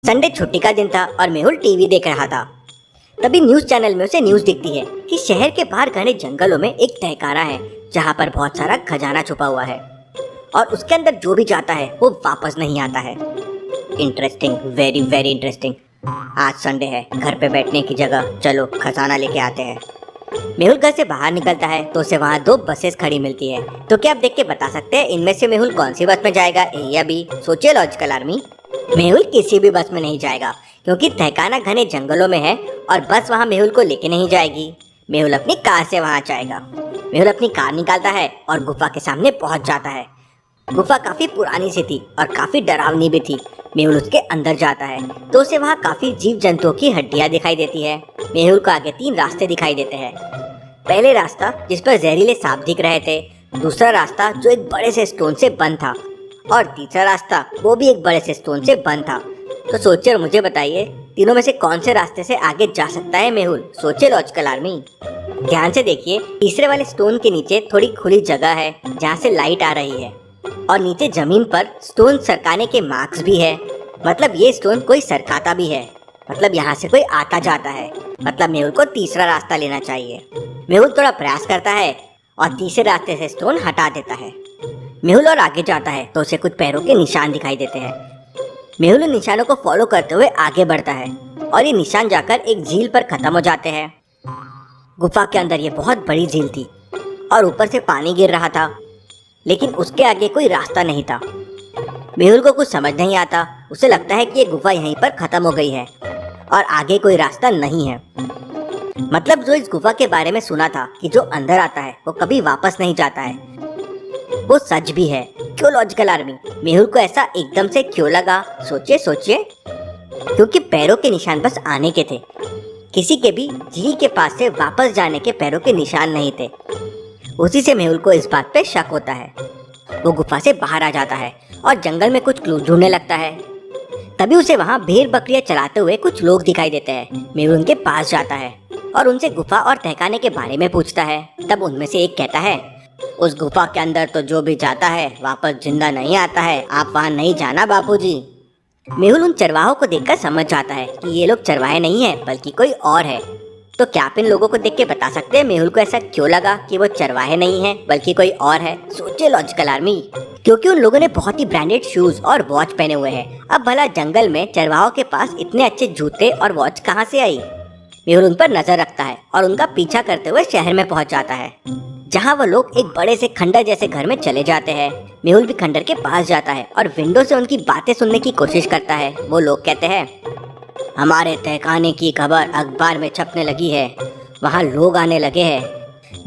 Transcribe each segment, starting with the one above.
Sunday छुट्टी का दिन था और मेहुल टीवी देख रहा था। तभी न्यूज चैनल में उसे न्यूज दिखती है कि शहर के बाहर घने जंगलों में एक तहखाना है जहाँ पर बहुत सारा खजाना छुपा हुआ है और उसके अंदर जो भी जाता है वो वापस नहीं आता है। Interesting, very very interesting. आज संडे है, घर पे बैठने की जगह चलो खजाना लेके आते हैं। मेहुल घर से बाहर निकलता है तो उसे वहाँ 2 बसेस खड़ी मिलती है। तो क्या आप देख के बता सकते हैं इनमें से मेहुल कौन सी बस में जाएगा, ए या बी? सोचिए लॉजिकल आर्मी। मेहुल किसी भी बस में नहीं जाएगा क्योंकि तहखाना घने जंगलों में है और बस वहाँ मेहुल को लेके नहीं जाएगी। मेहुल अपनी कार से वहाँ जाएगा। मेहुल अपनी कार निकालता है और गुफा के सामने पहुँच जाता है। गुफा काफी पुरानी सी थी और काफी डरावनी भी थी। मेहुल उसके अंदर जाता है तो उसे वहाँ काफी जीव जंतुओं की हड्डियाँ दिखाई देती है। मेहुल को आगे 3 रास्ते दिखाई देते हैं। पहले रास्ता जिस पर जहरीले सांप दिख रहे थे, दूसरा रास्ता जो एक बड़े से स्टोन से बंद था और तीसरा रास्ता वो भी एक बड़े से स्टोन से बंद था। तो सोचिए और मुझे बताइए तीनों में से कौन से रास्ते से आगे जा सकता है मेहुल? सोचिए लॉजिकल आर्मी। ध्यान से देखिए, तीसरे वाले स्टोन के नीचे थोड़ी खुली जगह है जहाँ से लाइट आ रही है और नीचे जमीन पर स्टोन सरकाने के मार्क्स भी है। मतलब ये स्टोन कोई सरकाता भी है, मतलब यहाँ से कोई आता जाता है। मतलब मेहुल को तीसरा रास्ता लेना चाहिए। मेहुल थोड़ा प्रयास करता है और तीसरे रास्ते से स्टोन हटा देता है। मेहुल और आगे जाता है तो उसे कुछ पैरों के निशान दिखाई देते हैं। मेहुल उन निशानों को फॉलो करते हुए आगे बढ़ता है और ये निशान जाकर एक झील पर खत्म हो जाते हैं। गुफा के अंदर ये बहुत बड़ी झील थी और ऊपर से पानी गिर रहा था, लेकिन उसके आगे कोई रास्ता नहीं था। मेहुल को कुछ समझ नहीं आता। उसे लगता है कि ये गुफा यहीं पर खत्म हो गई है और आगे कोई रास्ता नहीं है। मतलब जो इस गुफा के बारे में सुना था कि जो अंदर आता है वो कभी वापस नहीं जाता है, वो सच भी है। क्यों लॉजिकल आर्मी? मेहुल को ऐसा एकदम से क्यों लगा? सोचिए सोचिए। क्योंकि पैरों के निशान बस आने के थे, किसी के भी झील के पास से वापस जाने के पैरों के निशान नहीं थे। उसी से मेहुल को इस बात पे शक होता है। वो गुफा से बाहर आ जाता है और जंगल में कुछ क्लू ढूंढने लगता है। तभी उसे वहाँ भेड़ बकरियां चलाते हुए कुछ लोग दिखाई देते हैं। मेहुल उनके पास जाता है और उनसे गुफा और तहखाने के बारे में पूछता है। तब उनमें से एक कहता है, उस गुफा के अंदर तो जो भी जाता है वापस जिंदा नहीं आता है, आप वहाँ नहीं जाना बापूजी। मेहुल उन चरवाहों को देखकर समझ जाता है कि ये लोग चरवाहे नहीं है बल्कि कोई और है। तो क्या आप इन लोगों को देख के बता सकते हैं मेहुल को ऐसा क्यों लगा कि वो चरवाहे नहीं है बल्कि कोई और है? सोचिए लॉजिकल आर्मी। क्योंकि उन लोगों ने बहुत ही ब्रांडेड शूज और वॉच पहने हुए हैं। अब भला जंगल में चरवाहों के पास इतने अच्छे जूते और वॉच कहाँ से आई? मेहुल उन पर नजर रखता है और उनका पीछा करते हुए शहर में पहुंच जाता है, जहाँ वो लोग एक बड़े से खंडर जैसे घर में चले जाते हैं। मेहुल भी खंडर के पास जाता है और विंडो से उनकी बातें सुनने की कोशिश करता है। वो लोग कहते हैं, हमारे तहखाने की खबर अखबार में छपने लगी है, वहाँ लोग आने लगे हैं।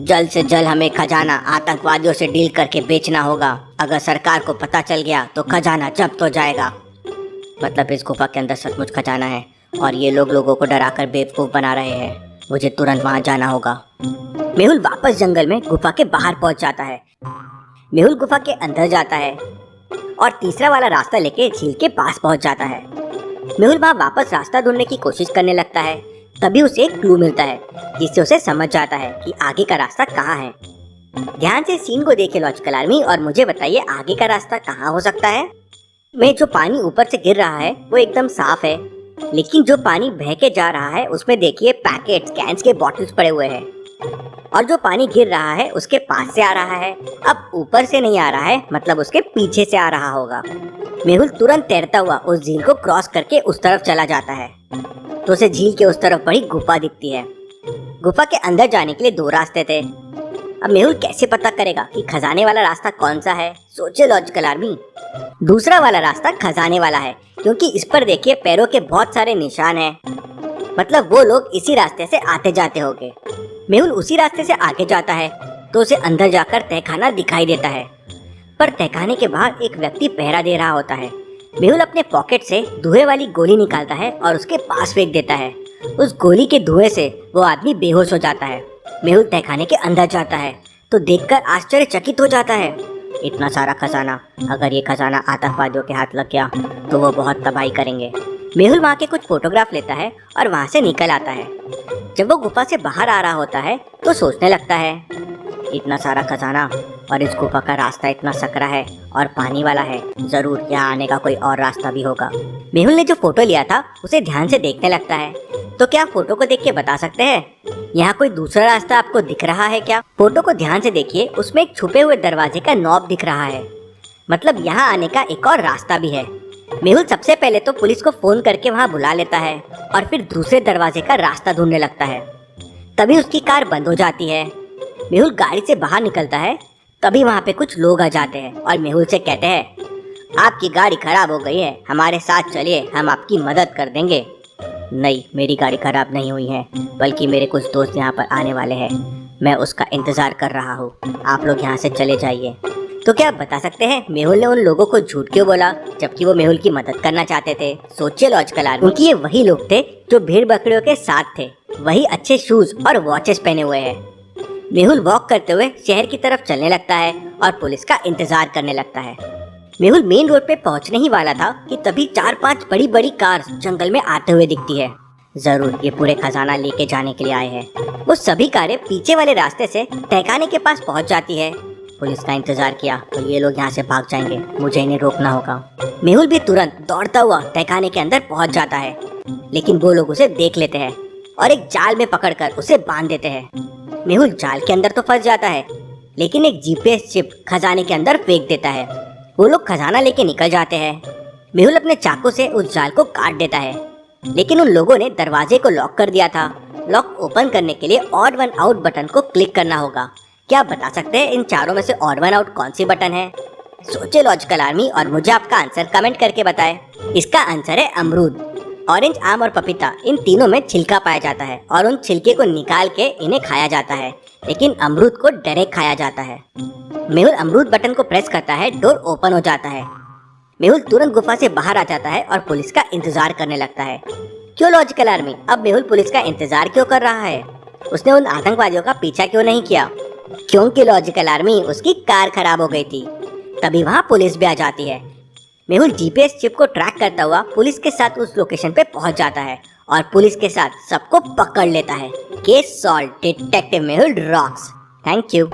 जल्द से जल्द हमें खजाना आतंकवादियों से डील करके बेचना होगा। अगर सरकार को पता चल गया तो खजाना जब्त हो जाएगा। मतलब इस गुफा के अंदर सचमुच खजाना है और ये लोग लोगों को डराकर बेवकूफ़ बना रहे हैं। मुझे तुरंत वहाँ जाना होगा। मेहुल वापस जंगल में गुफा के बाहर पहुँच जाता है। मेहुल गुफा के अंदर जाता है और तीसरा वाला रास्ता लेके झील के पास पहुँच जाता है। मेहुल वहाँ वापस रास्ता ढूंढने की कोशिश करने लगता है। तभी उसे एक क्लू मिलता है जिससे उसे समझ जाता है कि आगे का रास्ता कहाँ है। ध्यान से सीन को देखिए लॉजिकल आर्मी और मुझे बताइए आगे का रास्ता कहाँ हो सकता है। में जो पानी ऊपर से गिर रहा है वो एकदम साफ है, लेकिन जो पानी बह के जा रहा है उसमें देखिए पैकेट्स, कैंस के बॉटल्स पड़े हुए हैं और जो पानी गिर रहा है उसके पास से आ रहा है। अब ऊपर से नहीं आ रहा है, मतलब उसके पीछे से आ रहा होगा। मेहुल तुरंत तैरता हुआ उस झील को क्रॉस करके उस तरफ चला जाता है तो उसे झील के उस तरफ बड़ी गुफा दिखती है। गुफा के अंदर जाने के लिए 2 रास्ते थे। अब मेहुल कैसे पता करेगा कि खजाने वाला रास्ता कौन सा है? सोचिए लॉजिकल आर्मी। दूसरा वाला रास्ता खजाने वाला है क्योंकि इस पर देखिए पैरों के बहुत सारे निशान हैं। मतलब वो लोग इसी रास्ते से आते जाते होंगे। मेहुल उसी रास्ते से आगे जाता है तो उसे अंदर जाकर तहखाना दिखाई देता है, पर तहखाने के बाहर एक व्यक्ति पहरा दे रहा होता है। मेहुल अपने पॉकेट से धुएं वाली गोली निकालता है और उसके पास फेंक देता है। उस गोली के धुएं से वो आदमी बेहोश हो जाता है। मेहुल तहखाने के अंदर जाता है तो देखकर आश्चर्यचकित हो जाता है। इतना सारा खजाना, अगर ये खजाना आतंकवादियों के हाथ लग गया तो वो बहुत तबाही करेंगे। मेहुल वहाँ के कुछ फोटोग्राफ लेता है और वहाँ से निकल आता है। जब वो गुफा से बाहर आ रहा होता है तो सोचने लगता है, इतना सारा खजाना और इस गुफा का रास्ता इतना सकरा है और पानी वाला है, जरूर यहाँ आने का कोई और रास्ता भी होगा। मेहुल ने जो फोटो लिया था उसे ध्यान से देखने लगता है। तो क्या आप फोटो को देख के बता सकते हैं यहाँ कोई दूसरा रास्ता आपको दिख रहा है क्या? फोटो को ध्यान से देखिए, उसमें एक छुपे हुए दरवाजे का नॉब दिख रहा है, मतलब यहाँ आने का एक और रास्ता भी है। मेहुल सबसे पहले तो पुलिस को फोन करके वहाँ बुला लेता है और फिर दूसरे दरवाजे का रास्ता ढूंढने लगता है। तभी उसकी कार बंद हो जाती है। मेहुल गाड़ी से बाहर निकलता है, तभी वहाँ पे कुछ लोग आ जाते हैं और मेहुल से कहते हैं, आपकी गाड़ी खराब हो गई है, हमारे साथ चलिए, हम आपकी मदद कर देंगे। नहीं, मेरी गाड़ी खराब नहीं हुई है, बल्कि मेरे कुछ दोस्त यहाँ पर आने वाले हैं, मैं उसका इंतजार कर रहा हूँ, आप लोग यहाँ से चले जाइए। तो क्या आप बता सकते हैं मेहुल ने उन लोगों को झूठ क्यों बोला, जबकि वो मेहुल की मदद करना चाहते थे? सोचिए लॉजिकल आदमी, क्योंकि ये वही लोग थे जो भेड़ बकरियों के साथ थे, वही अच्छे शूज और वॉचेस पहने हुए हैं। मेहुल वॉक करते हुए शहर की तरफ चलने लगता है और पुलिस का इंतजार करने लगता है। मेहुल मेन रोड पे पहुंचने ही वाला था कि तभी 4-5 बड़ी बड़ी कार जंगल में आते हुए दिखती है। जरूर ये पूरे खजाना लेके जाने के लिए आए हैं। वो सभी कारें पीछे वाले रास्ते से तहखाने के पास पहुंच जाती है। पुलिस का इंतजार किया तो ये लोग यहाँ से भाग जाएंगे, मुझे इन्हें रोकना होगा। मेहुल भी तुरंत दौड़ता हुआ तहखाने के अंदर पहुंच जाता है, लेकिन वो लोग उसे देख लेते हैं और एक जाल में पकड़कर उसे बांध देते हैं। मेहुल जाल के अंदर तो फंस जाता है, लेकिन एक जीपीएस चिप खजाने के अंदर फेंक देता है। वो लोग खजाना लेके निकल जाते हैं। मेहुल अपने चाकू से उस जाल को काट देता है, लेकिन उन लोगों ने दरवाजे को लॉक कर दिया था। लॉक ओपन करने के लिए ऑड वन आउट बटन को क्लिक करना होगा। क्या आप बता सकते हैं इन चारों में से ऑड वन आउट कौन सी बटन है? सोचे लॉजिकल आर्मी और मुझे आपका आंसर कमेंट करके बताएं। इसका आंसर है अमरूद। ऑरेंज, आम और पपीता, इन तीनों में छिलका पाया जाता है और उन छिलके को निकाल के इन्हें खाया जाता है, लेकिन अमरूद को डायरेक्ट खाया जाता है। मेहुल अमरूद बटन को प्रेस करता है, डोर ओपन हो जाता है। मेहुल तुरंत गुफा से बाहर आ जाता है और पुलिस का इंतजार करने लगता है। क्यों लॉजिकल आर्मी, अब मेहुल पुलिस का इंतजार क्यों कर रहा है? उसने उन आतंकवादियों का पीछा क्यों नहीं किया? क्योंकि लॉजिकल आर्मी, उसकी कार खराब हो गई थी। तभी वहाँ पुलिस भी आ जाती है। मेहुल जीपीएस चिप को ट्रैक करता हुआ पुलिस के साथ उस लोकेशन पे पहुंच जाता है और पुलिस के साथ सबको पकड़ लेता है। Case solve, detective Mehul rocks. Thank you.